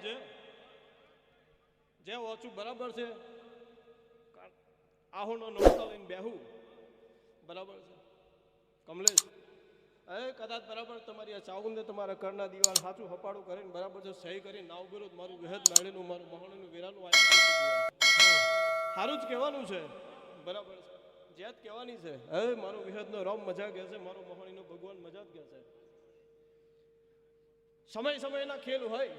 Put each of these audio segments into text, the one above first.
આવજે જે ઓછું બરાબર છે આહોનો નોટતા લઈને બેહું બરાબર છે કમલેશ કદાચ બરાબર તમારી આ ચાઉંદે તમારા ઘરના દીવાલ સાચું હપાડું કરીને બરાબર છે સહી કરીને નાવ વિરુદ્ધ મારું વિહદ નાળીનું મારું મહાણીનું વીરાનું સારું જ કહેવાનું છે બરાબર છે જ્યાત કહેવાની છે હવે મારું વિહદનો રામ મજા કહે છે મારો મહાણીનો ભગવાન મજા જ કહે છે સમય સમયના ખેલ હોય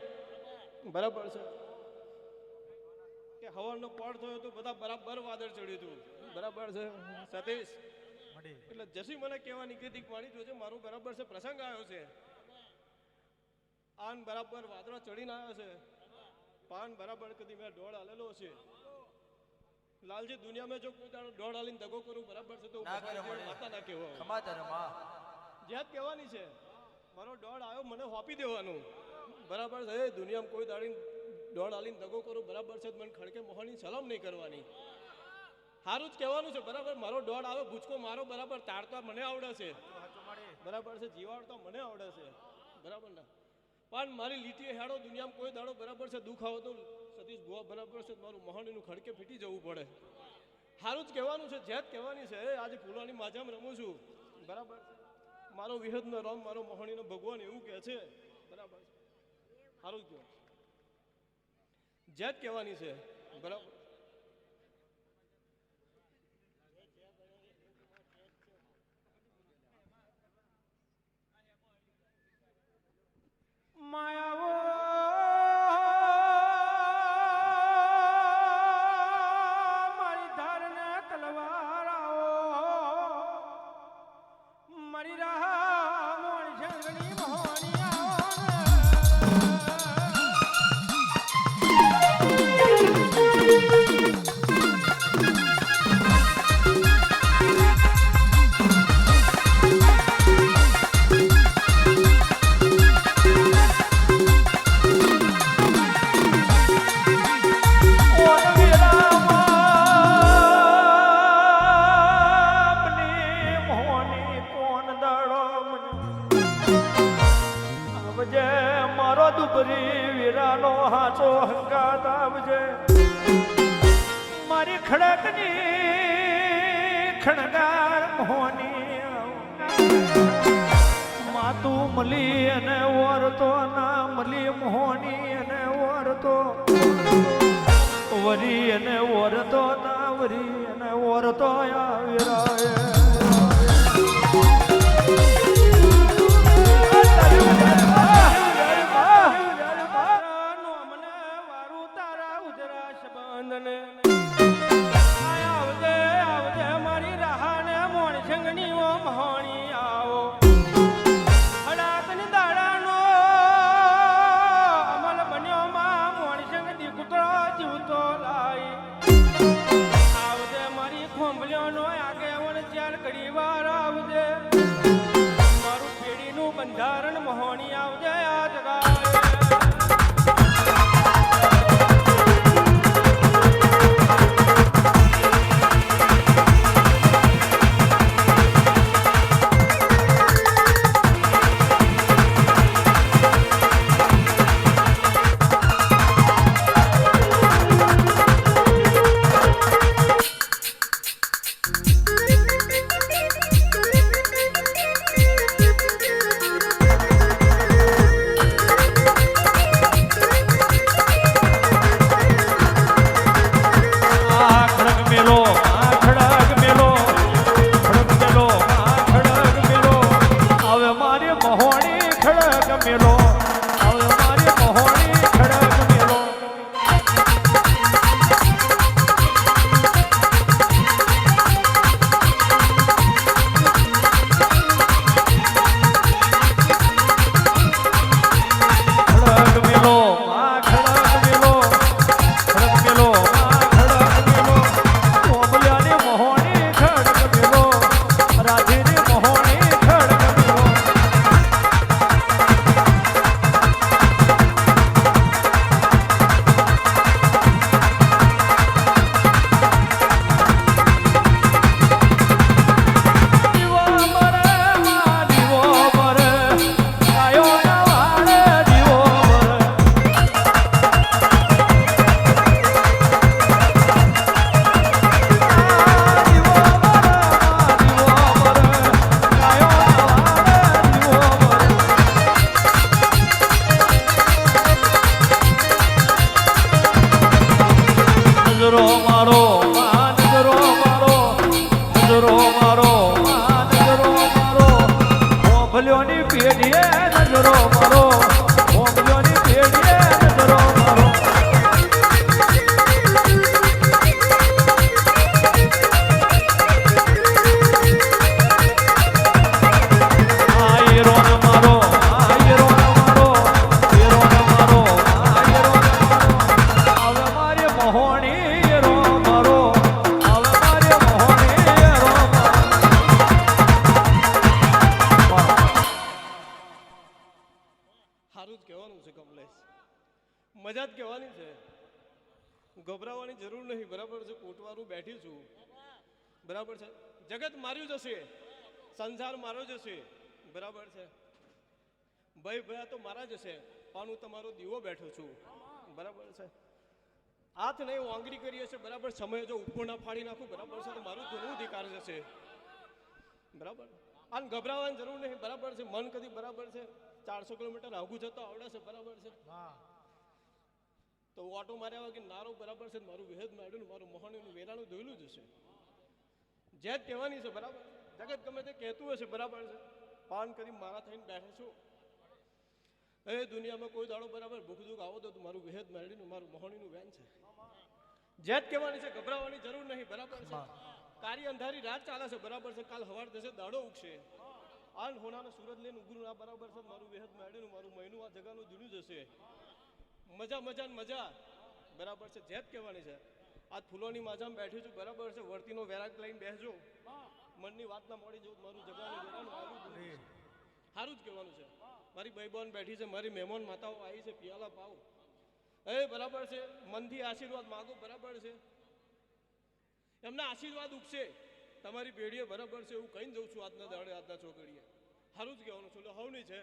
બરાબર છે કે હવાનો પડ થયો તો બધા બરાબર વાદળ ચડ્યું હતું બરાબર છે સતીશ એટલે જસી મને કહેવાની કીધી પાણી જોજે મારું બરાબર છે પ્રસંગ આવ્યો છે આન બરાબર વાદળા ચડીને આવ્યો છે પાન બરાબર કદી મેં ઢોળ હાલેલો છે લાલજી દુનિયા में जो कोई ઢોળ હાલીને દગો કરું બરાબર છે તો માતા ના કહેવો જ્યાત કહેવાની છે મારો ઢોળ આવ્યો મને હોપી દેવાનું બરાબર છે દુનિયામાં કોઈ દાડી ઢોળ હાલીને દગો કરું બરાબર છે મને ખડકે મોહની સલામ નહીં કરવાની સારું જ કહેવાનું છે બરાબર મારો દોડ આવે ભૂચકો મારો બરાબર તારતા મને આવડે છે બરાબર છે જીવાડતા મને આવડે છે બરાબર ને પણ મારી લીટીએ હેડો દુનિયામાં કોઈ દાડો બરાબર છે દુઃખ આવે તો સતીશ ભુવા બરાબર છે મારું મહાણીનું ખડકે ફીટી જવું પડે સારું જ કહેવાનું છે જેત કહેવાની છે આજે ફૂલાની માજામાં રમું છું બરાબર મારો વિહદનો રામ મારો મહાણીનો ભગવાન એવું કહે છે બરાબર સારું જ કહો જેત કહેવાની છે બરાબર માયાવો મારી ધારને તલવાર આવો મારી રાહ મોણી જંગલી મોહણી વીરાનો હાચો હંગાત આવજે મારી ખડકની ખણગાર મોહની માતું મલી અને ઓરતો ના મલી મોહની અને ઓરતો વરી અને ઓરતો ના વરી અને ઓરતો વીરાએ મજા જ કહેવાની છે, ગભરાવાની જરૂર નહીં. બરાબર છે, કોટવારું બેઠી છું. બરાબર છે, જગત માર્યું જશે, સંસાર મારો જશે. બરાબર છે, ભાઈ ભયા તો મારા જશે, પણ હું તમારો દીવો બેઠો છું. બરાબર છે, હાથ નહીં વાંગરી કરીએ છે. બરાબર, સમય જો ઉપર ના ફાડી નાખું. બરાબર છે, તો મારું ઘણું અધિકાર જશે. બરાબર, આને ગભરાવાની જરૂર નહીં. બરાબર છે, મન કદી બરાબર છે 400 કિલોમીટર આગું જતો આવડે છે. બરાબર છે, તો ઓટો માર્યા કે નારો. બરાબર છે, મારું વેદ માંડ્યું, મારું મોહણીનું વેરાનું ધોયેલું જ હશે. જેત કહેવાની છે. બરાબર, જગત ગમે તે કહેતું હશે. બરાબર છે, પાન કરી મારા થઈને બેઠે છું. એ દુનિયામાં કોઈ દાડો બરાબર ભૂખ દુઃખ આવો તો મારું વેદ માંડ્યું, મારું મોહણીનું વેન છે. જેત કહેવાની છે, ગભરાવાની જરૂર નહીં. બરાબર છે, કાળી અંધારી રાત ચાલે છે. બરાબર છે, કાલ હવાર થશે, દાડો ઉગશે. આ હોનાનો સુરત લઈને ઉગરું ના. બરાબર છે, મારું વેદ માંડ્યું, મારું મહિનું આ જગાનું જૂનું જશે. મજા મજા મજા. બરાબર છે, જેત કહેવાની છે. આ ફૂલોની માજામાં બેઠી છું. બરાબર છે, વર્તીનો વેરાગ લઈને બેસજો, મનની વાત ના મોડી જવું. મારું જગાનું વેરાનું સારું જ કહેવાનું છે. મારી ભાઈ બહેન બેઠી છે, મારી મહેમાન માતાઓ આવી છે, પિયાલા પાવ. બરાબર છે, મનથી આશીર્વાદ માગો. બરાબર છે, એમના આશીર્વાદ ઉગશે તમારી પેઢીએ. બરાબર છે, એવું કહીને જઉં છું આજના દાડે, આજના ચોકડીએ. સારું જ કહેવાનું છું. હવની છે.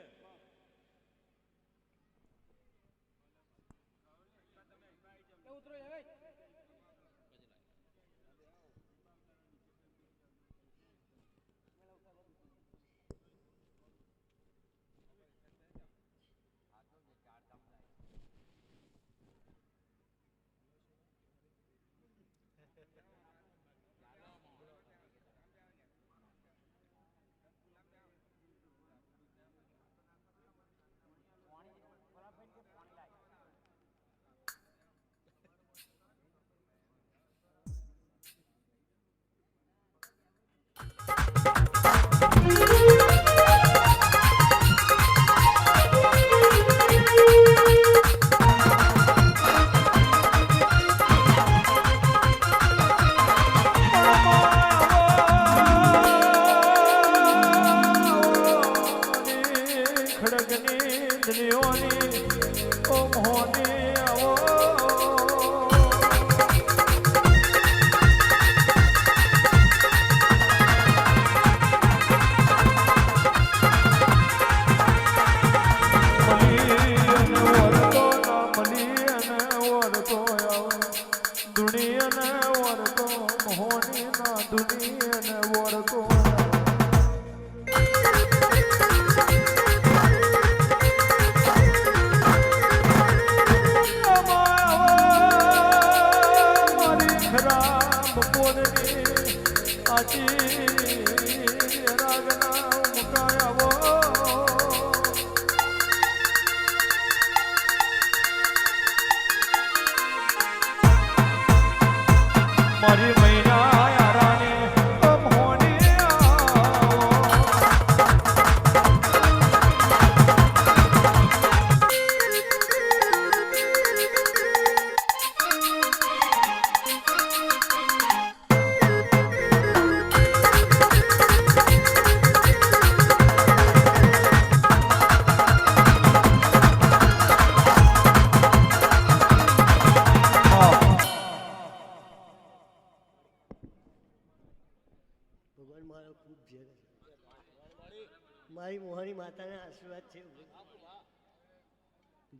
મારી મોહની માતાના આશીર્વાદ છે.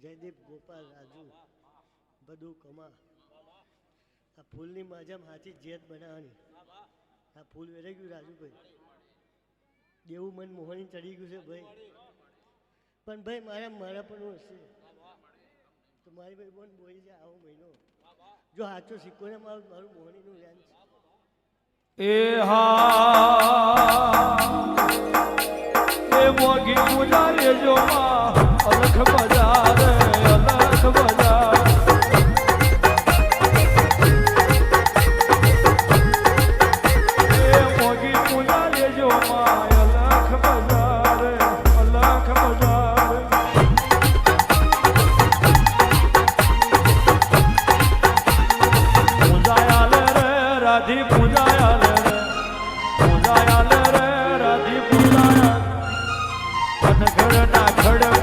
જયદેવ ગોપાલ રાજુ બધું કમા. આ ફૂલની માજામ હાથી જેત બનાવવાની. આ ફૂલ વેરાઈ ગયું રાજુભાઈ, દેવું મન મોહની ચડી ગયું છે ભાઈ. પણ ભાઈ મારા પણ હશે તો મારી ભાઈ બોન બોલી છે આવો મહિનો જો સાચો સિક્કો ને મારું મોહનીનું વ્યાન છે. એ હા મોગી પૂજા લેજો માં અલખ બજાર અલખ બજાર. એ મોગી પૂજા લેજો માં અલખ બજાર અલખ બજાર. પૂજાયાલ રે રાધી પૂજાયાલ રે પૂજાયાલ રે રાધી પૂજાયાલ. ઘર ના ખડ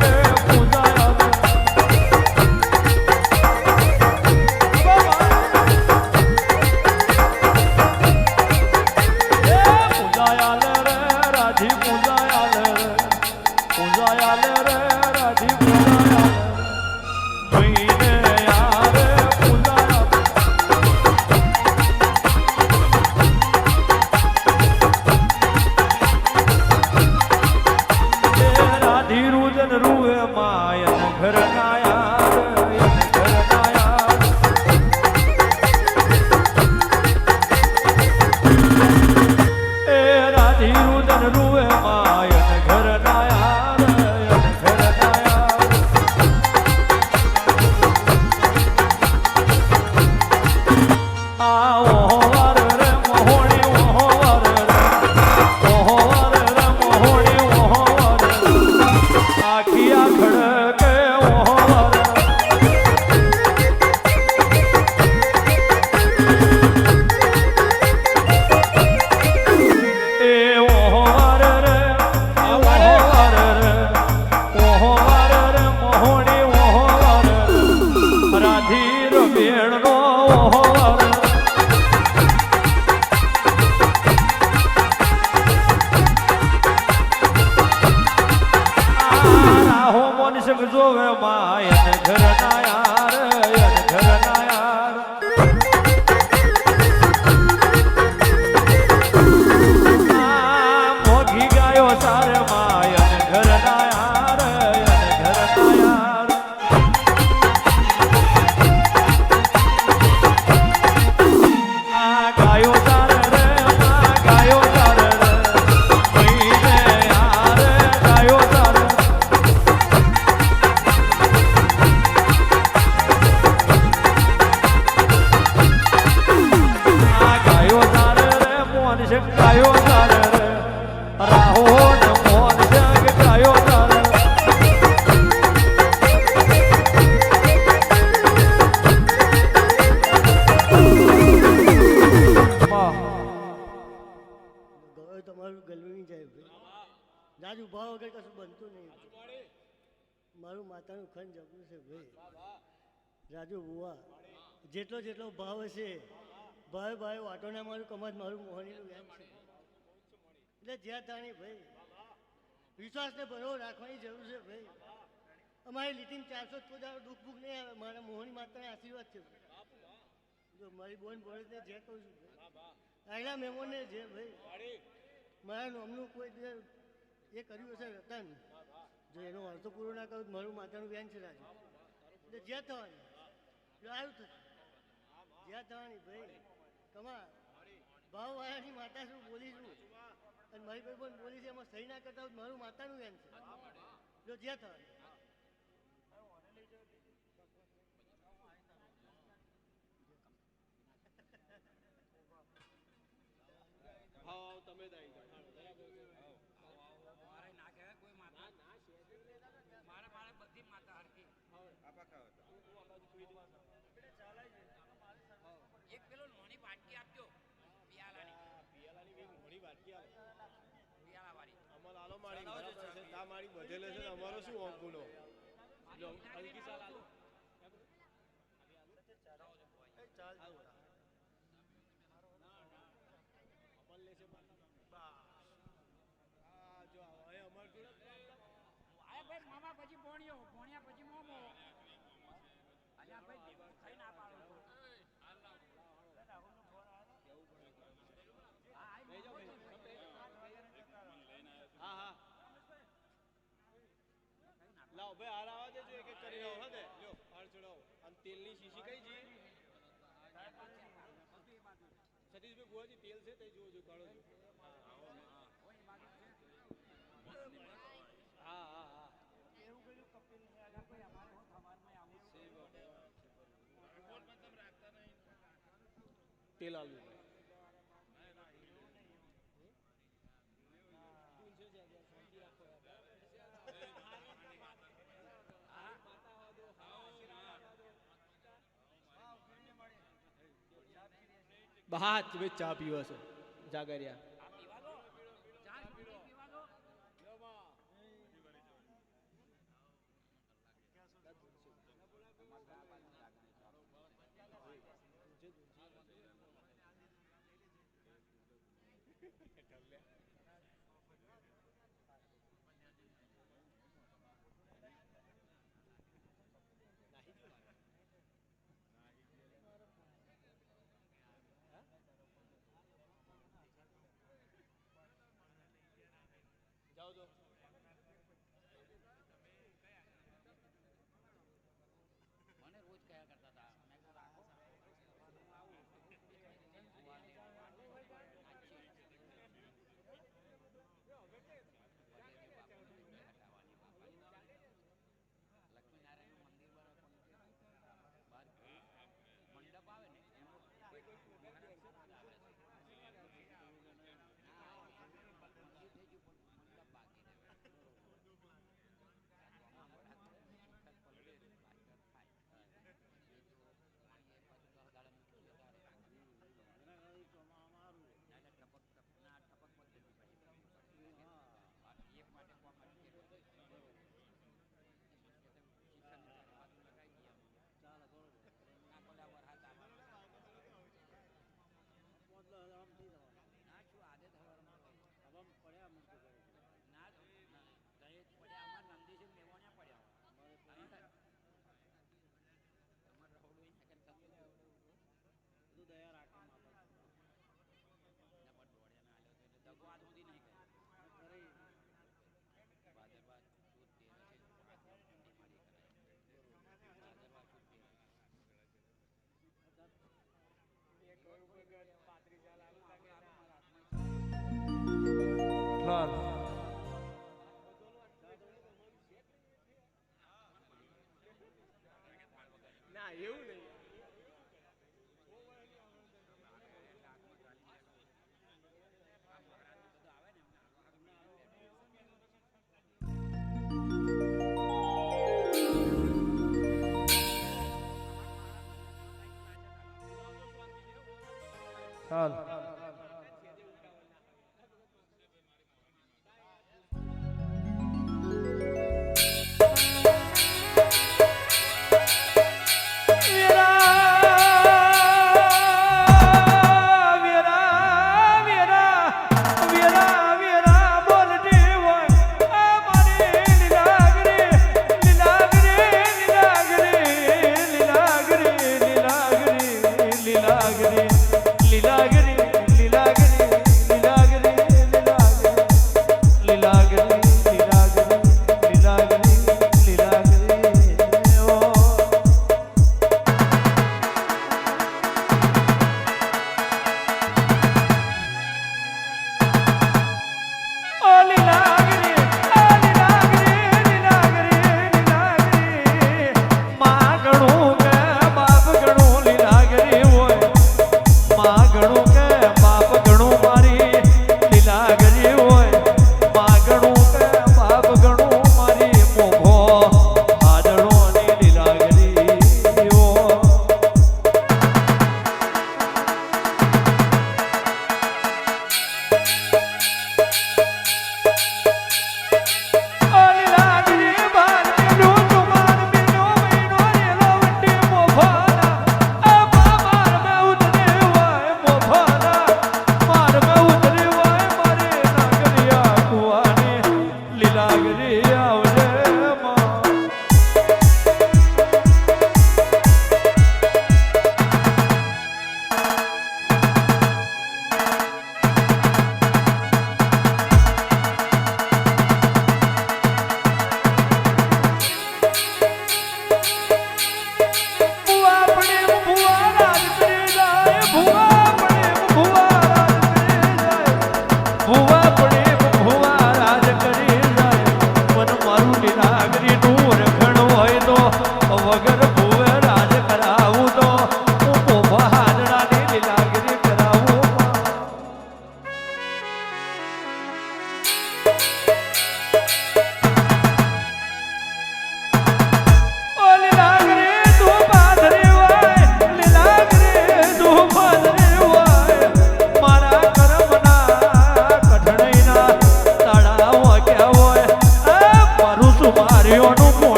વેણનો ઓહર રાહો મનુષ્ય જોવે માયન ઘર ના યાર ઘર ના યાર મોઘી ગાયો સારે માયન ઘર ના યાર ઘર ના યાર ગાયો તારે રે ગાયો તારે રે મહિને યાર ગાયો તારે ગાયો તારે રે મોન છે ગાયો તારે રે રાહો ને મોન છે ગાયો તારે ગયો તમારું ગલવી જાય ભાઈ રાજુ ભાવ વગર કશું બનતું નહીં મારું માતાનું ખંડ જબરું છે ભાઈ રાજુ બુવા જેટલો જેટલો ભાવ હશે ભાઈ ભાઈ વાટોના મારું કમાત મારું મોહનીનું વ્યાન છે એટલે જ્યાં તાણી ભાઈ વિશ્વાસને ભરો રાખવાની જરૂર છે ભાઈ અમારી લીટીને 400 કોઈ દાડો દુઃખ ભૂખ નહીં આવે મારા મોહની માતાના આશીર્વાદ છે જો મારી બોન ભરતને જે કહું છું આગલા મહેમાનને જે ભાઈ મારા નામનું કોઈ એ કર્યું હશે રતન જો એનો અર્થ પૂરો ના કરું મારું માતાનું વ્યાન છે રાજુ એટલે જ્યાં થવાની આવ્યું થશે જ્યાં થવાની ભાઈ કમા ભાવવાળાની માતા શું બોલીશું અને મારી ભાઈ પણ બોલી છે એમાં સહી ના કરતા હોય મારું માતાનું વ્યાન છે જો જ્યાં થવાની હા તમે જ આવી જાઓ એક પેલો નોની વાટકી આપજો પિયાલાની મોડી વાટકી આવે પિયાલા વાળી અમાર આલો માળી બરાબર છે તા માળી બધેલે છે અમારો શું ઓમ ગુનો લો હલકી સાલ આલો ચાલ અમલ લે છે બા આ જો હવે અમાર જોડે આય ભાઈ મામા પછી ભોણિયા પછી મોમો અલ્યા ભાઈ ભેગું થઈ ના પાડો તો હા હા લાવ ભાઈ હાર આવા દેજો એક એક કરી આવો હે લ્યો હાર ચડાવો અને તેલની શીશી કઈ જી સતીશભાઈ બુઆજી તેલ છે તે જોજો કાઢો હા હા હા એવું કર્યું કપિલ ને આગળ ભાઈ અમારે હું ખબરમાં આવું છે રિપોર્ટ મતલબ રાખતા નહીં તેલ આલુ બહાત ભાઈ ચા પીવા છે જાગરિયા જાઓ જો મને રોજ કયા કરતા હતા મેં કીધું રાખો હું આવું એવું નહીં ચાલ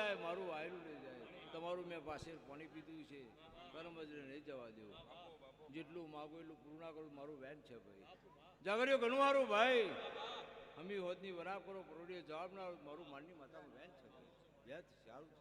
જાય મારું વાયરું લઈ જાય. તમારું મેં પાસે પાણી પીધું છે, કરમ જ નહીં જવા દેવું. જેટલું માગું એટલું પૂરું ના કરું, મારું વેન છે ભાઈ. જાગર્યો ઘણું મારું ભાઈ. હમી હોદની વરા કરો પરોડીએ જવાબ ના આવે, મારું માનની માતાનું વેન છે ભાઈ. યાદ સારું છે.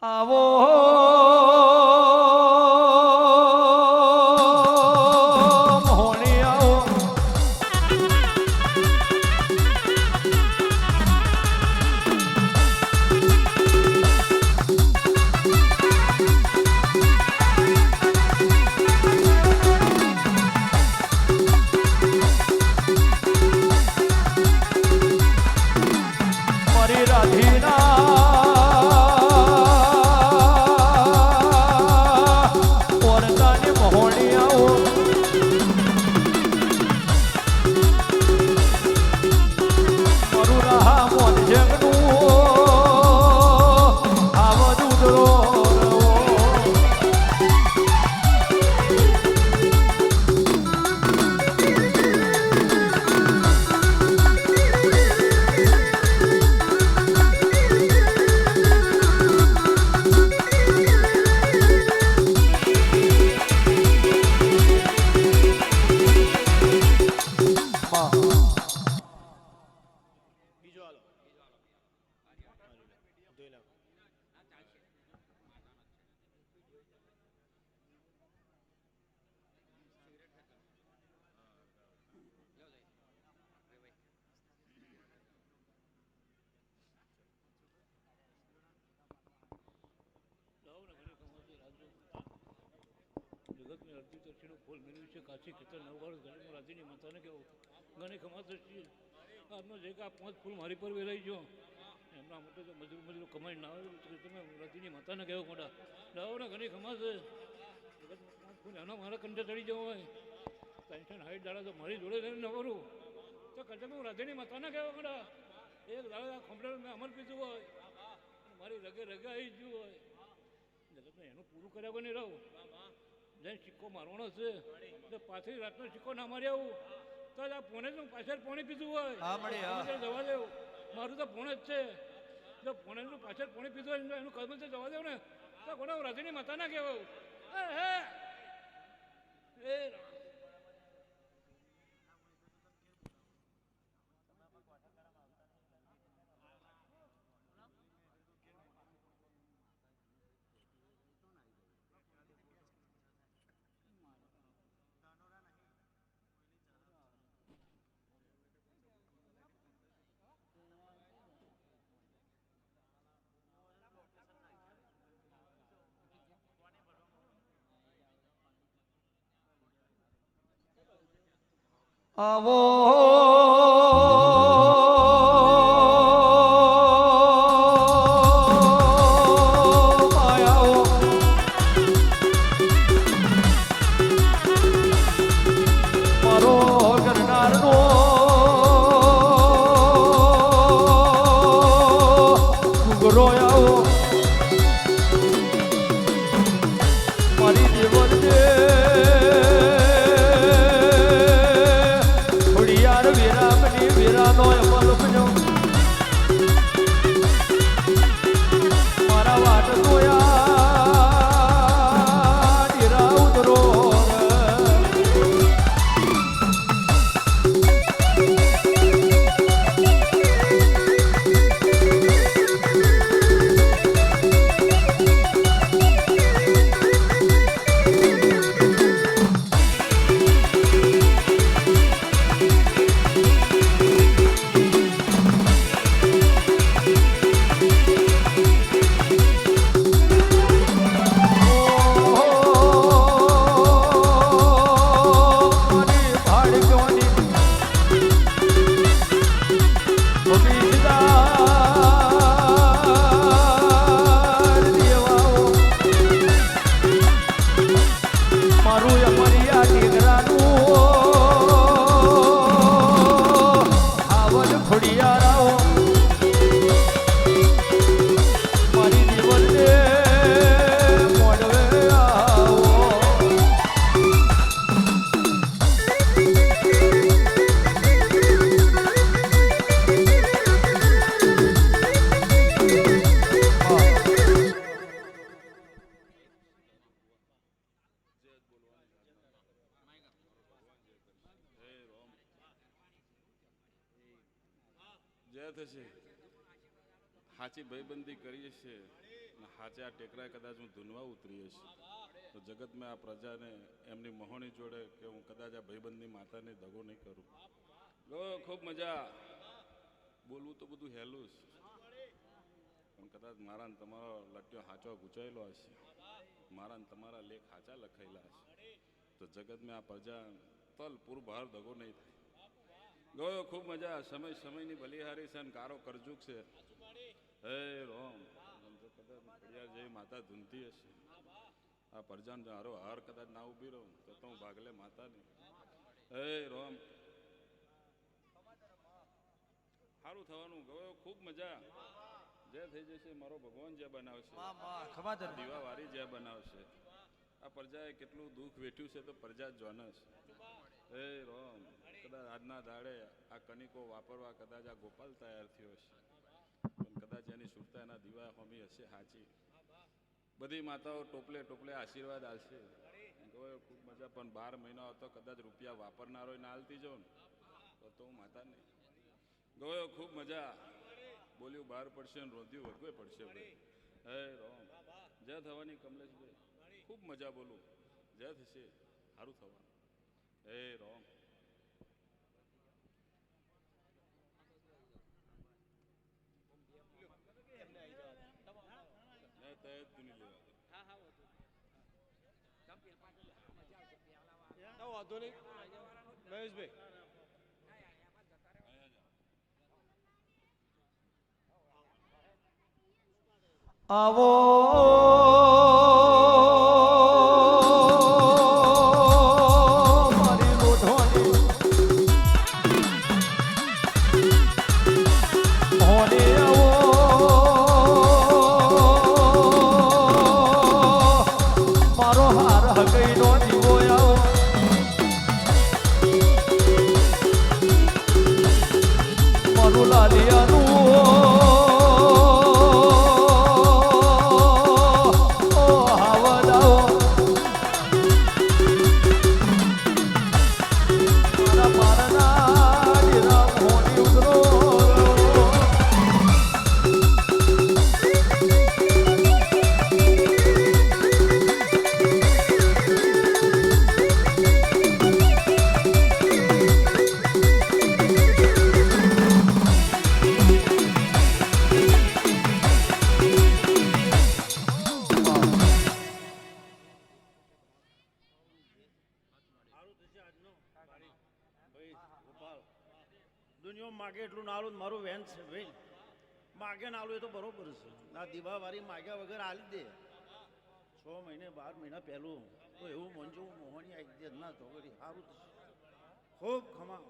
આવો મોહણી આવો મારી રાધીના જગતની અડધી તરફીનું ફૂલ મેળવ્યું છે. કાશી ખેતર નવવાળું ગણેશ રાજીની માતાને કેવું ગણે ખમા થશે. આજનો જે કે આ 5 ફૂલ મારી પર વેરાઈ ગયો એમના માટે તો મજૂર કમાઈ ના આવે તમે રાજીની માતાને કહેવો મોટા લાવો ને ઘણી ખમા છે. જગતમાં 5 ફૂલ એના મારા કંઠે ચડી જવો હોય 60 દાડા તો મારી જોડે લઈને ન કરું તો કદાચ હું રાજીની માતાને કહેવો મોટા એક દાડા ખંભળે મેં અમર પીધું હોય મારી રગે રગે આવી ગયું હોય જગતને એનું પૂરું કર્યા વગર નહીં રહું. જઈને સિક્કો મારવાનો છે તો પાછી રાતનો સિક્કો ના મારી આવું તો આ ફોને જ પાછળ પાણી પીધું હોય જવા દેવું. મારું તો ફોન જ છે જો ફોને પાછળ પાણી પીધું હોય એનું કદમ છે જવા દેવું ને તો કોને રાજીની માતા ના કહેવાય. આવો માયાઓ મારો કરનારનો ગુગરો આવો મારી જીવન દે વીરાનો અમલ બન્યો મારા વાટ જોયા ડીરા ઉતરો જય થશે. સાચી ભાઈબંધી કરીએ છીએ ને સાચે આ ટેકરા કદાચ હું ધૂનવા ઉતરીએ છીએ તો જગતમાં આ પ્રજાને એમની મહોણી જોડે કે હું કદાચ આ ભાઈબંધની માતાને દગો નહીં કરું. ખૂબ મજા. બોલવું તો બધું હેલું છે પણ કદાચ મારા ને તમારો લટ્યો સાચો ગુચાયેલો હશે, મારા ને તમારા લેખ સાચા લખાયેલા હશે તો જગતમાં આ પ્રજા તલ પૂરભાર દગો નહીં થાય. ગયો ખૂબ મજા. સમય સમયની બલિહારી છે ને કારો કરજુક છે. હે રોમ જો કદાચ ફળિયા જેવી માતા ધૂનતી હશે આ પ્રજાને હારો હાર કદાચ ના ઊભી રહું તો હું ભાગલે માતા નહીં. હે રોમ સારું થવાનું. ગયો ખૂબ મજા. જે થઈ જશે મારો ભગવાન જે બનાવશે, દીવા વારી જે બનાવશે. આ પ્રજાએ કેટલું દુઃખ વેઠ્યું છે તો પ્રજા જ જોનસ. હે રોમ કદાચ આજના દાડે આ કનિકો વાપરવા કદાચ આ ગોપાલ તૈયાર થયો હશે પણ કદાચ એની સુરતા એના દીવા હોમી હશે સાચી. બધી માતાઓ ટોપલે ટોપલે આશીર્વાદ આલશે. ગયો ખૂબ મજા. પણ 12 મહિના હતો કદાચ રૂપિયા વાપરનારો ના આલતી જાઉં ને તો હું માતા નહીં. ગયો ખૂબ મજા. બોલ્યું બહાર પડશે ને રોધ્યું વધવે પડશે ભાઈ. હે રોમ જય થવાની કમલેશભાઈ. ખૂબ મજા. બોલું જય થશે સારું થવાનું. હે રોમ વાંધો નહીં મહેશભાઈ. આવો મારી લોઢોની હોને આવો મારો હાર હગઈનો દીવો આવો મારું લાલિયાનું માગે એટલું નાલું મારું વેન છે ભાઈ. માગે નાલું એ તો બરોબર છે. આ દીવાવાળી માગ્યા વગર આલી દે 6 મહિને 12 મહિના પહેલું તો એવું મંજુ મોહણી આવી દે ના તો વળી સારું ખૂબ ખમા.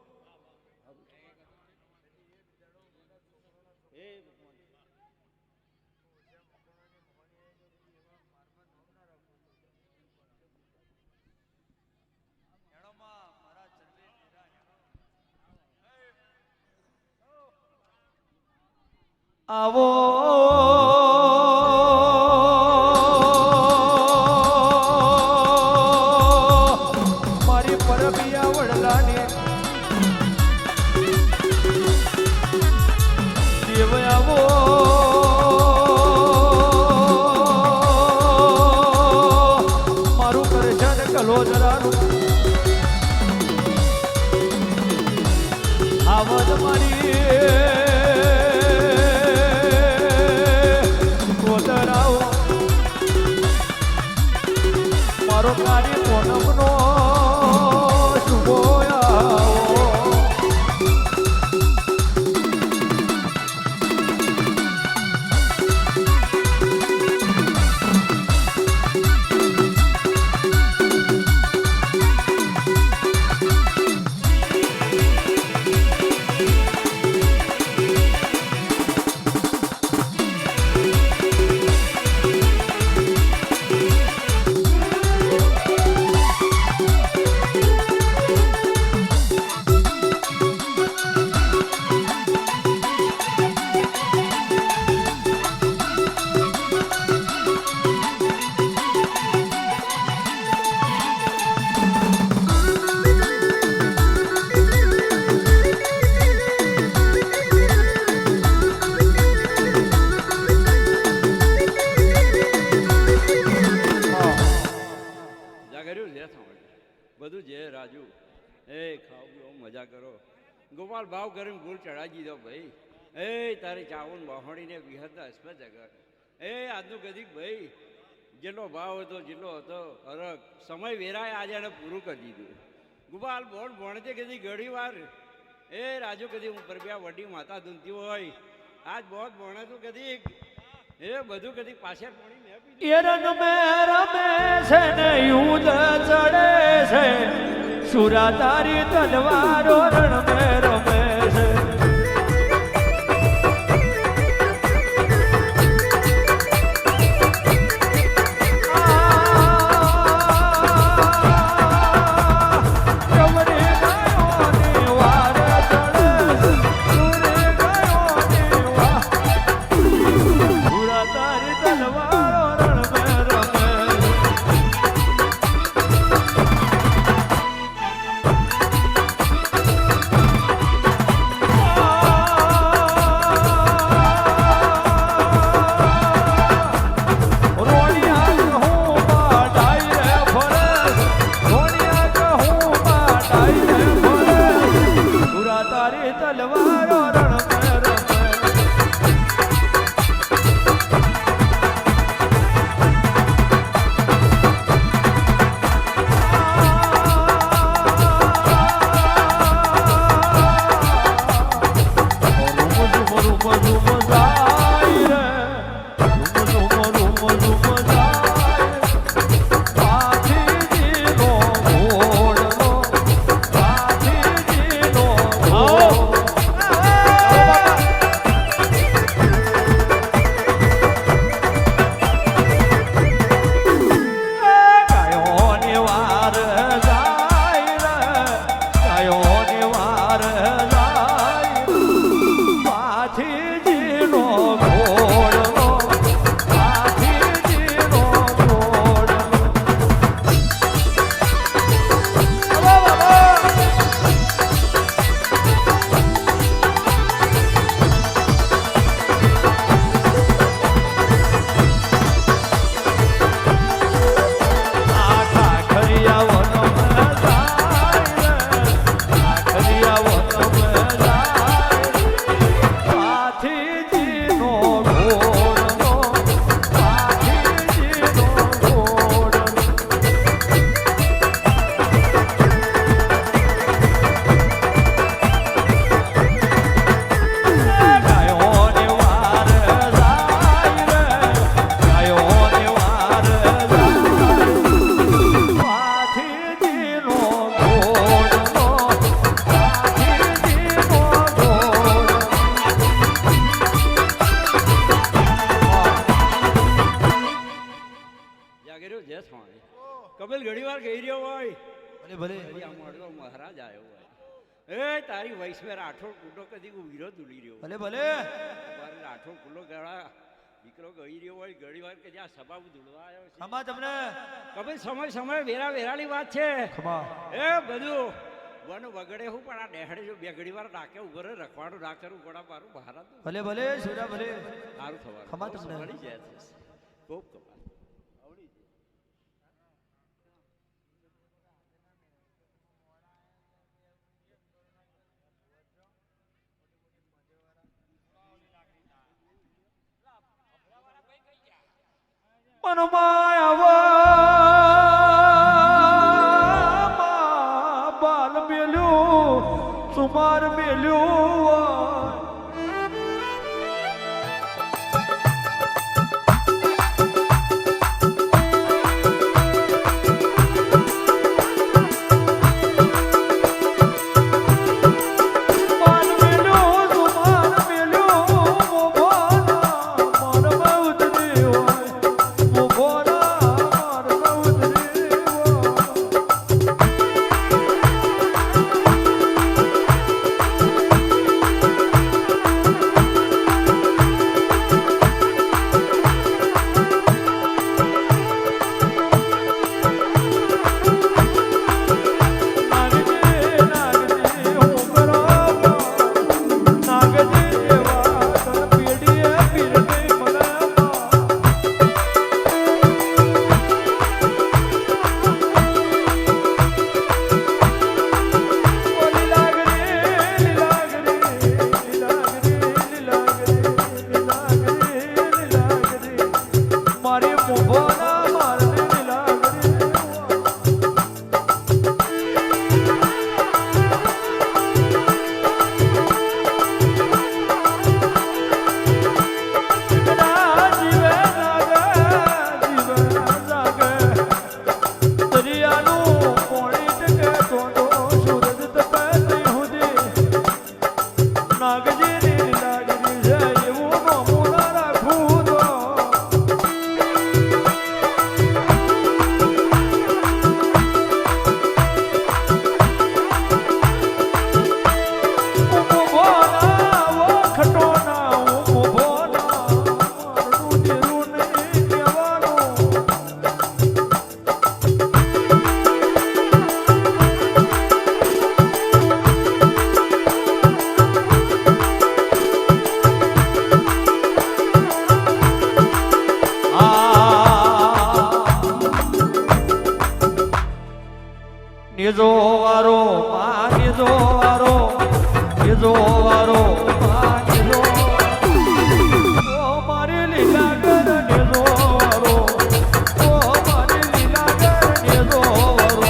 એ આવો મારી પરબિયા વડલાની દેવ આવો મારું કરશન કલોદરાનું આવદ મારી મારો કાર્ય પૂનમનો શુભો આવો મજા કરો. ગોપાલ ભાવ કરીને ગુલ ચડાવી દીધો ભાઈ. એ તારી ચાવન બહોણીને વિહતના હસમે જગર. એ આજનું કદીક ભાઈ જેટલો ભાવ હતો જેટલો હતો હરક સમય વેરાય આજે એને પૂરું કરી દીધું. ગોપાલ બોલ ભણતે કદી ઘણી વાર એ રાજુ કદી હું પરબ્યા વડી માતા ધૂનતી હોય આજ બહુ ભણે તું કદી એ બધું કદી પાછળ પડી મેં એ રન મે રમે છે ને યુદ્ધ ચડે છે સુરા તારી તલવારો રણ મે રમે છે. કપિલ ઘણી વાર કહી રહ્યો હોય ભલે મહારાજ આવ્યો હોય એ તારી વૈશ મેં રાઠોડ કુટો કદી વીરો દુલી રહ્યો ભલે ભલે રાઠોડ કુલો ગળા દીકરો ગઈ રહ્યો હોય ઘણી વાર કે જ્યાં સભા ધૂળવા આવ્યો ખમા તમને કપિલ સમય વેરાની વાત છે ખમા એ બધું વન વગડે હું પણ આ ડેહડે જો બે ઘડી વાર ડાકે ઉભર રખવાડું ના કરવું પડા મારું બહાર ભલે ભલે સુરા ભલે સારું થવાનું ખમા તમને મળી જાય ખૂબ કમાલ બાલ મેલ્યું સુમાર મેલ્યું નિજો વારો નિજો ઓ મારી લીલા ગર નિજો વારો ઓ મારી લીલા ગર નિજો વારો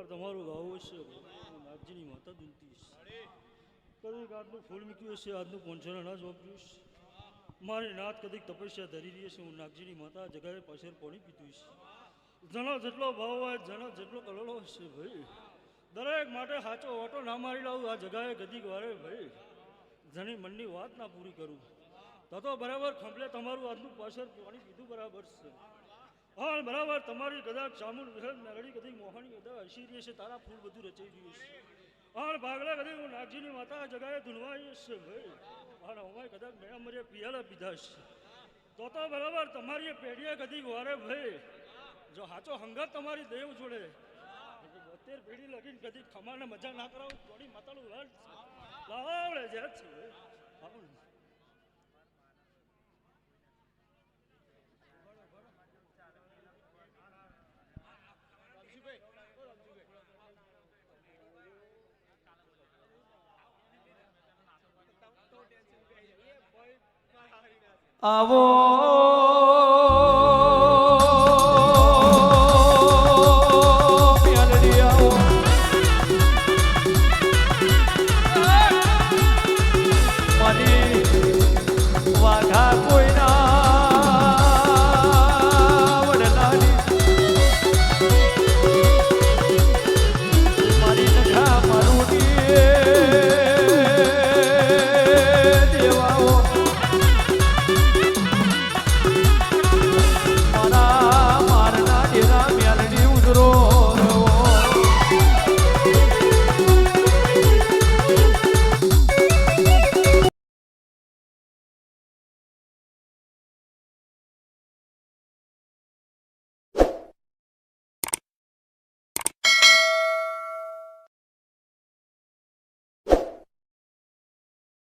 તમારું ગાવું છે નાગજીની માતા દુલતી કદીક આજનું ફૂલ મૂક્યું છે આજનું પોંછણ અનાજ વાપર્યું છે મારી નાત કદીક તપસ્યા ધરી રહી છે હું નાગજીની માતા જગાએ પાછળ પાણી પીતું છે જણા જેટલો ભાવ હોય જણા જેટલો કલળો હશે ભાઈ દરેક માટે સાચો ઓટો ના મારી લાવું આ જગાએ કદીક વારે ભાઈ જણી મનની વાત ના પૂરી કરું તો બરાબર ખંભલે તમારું આજનું પાછળ પાણી પીધું બરાબર છે હા બરાબર તમારી કદાચ ચામુંડ વિહળ મેળડી કદી મોહની કદાચ હસી રહી છે તારા ફૂલ બધું રચાઈ રહ્યું છે હા ભાગલા કદી હું નાગજીની માતા જગાએ ધૂનવાઈ છે ભાઈ હા અમારે કદાચ મેં મરે પિયાલા પીધા છે તો બરાબર તમારી પેઢીએ કદી વારે ભાઈ જો સાચો હંગાત તમારી દેવ જોડે 72 પેઢી લગીને કદી ખમાને મજા ના કરાવું થોડી માતાનું વર્ત લાવડે જ છે આવો મેલડી આવો મારી વાઘા કોઈના વડલાની મારી નખા મારું દેવાઓ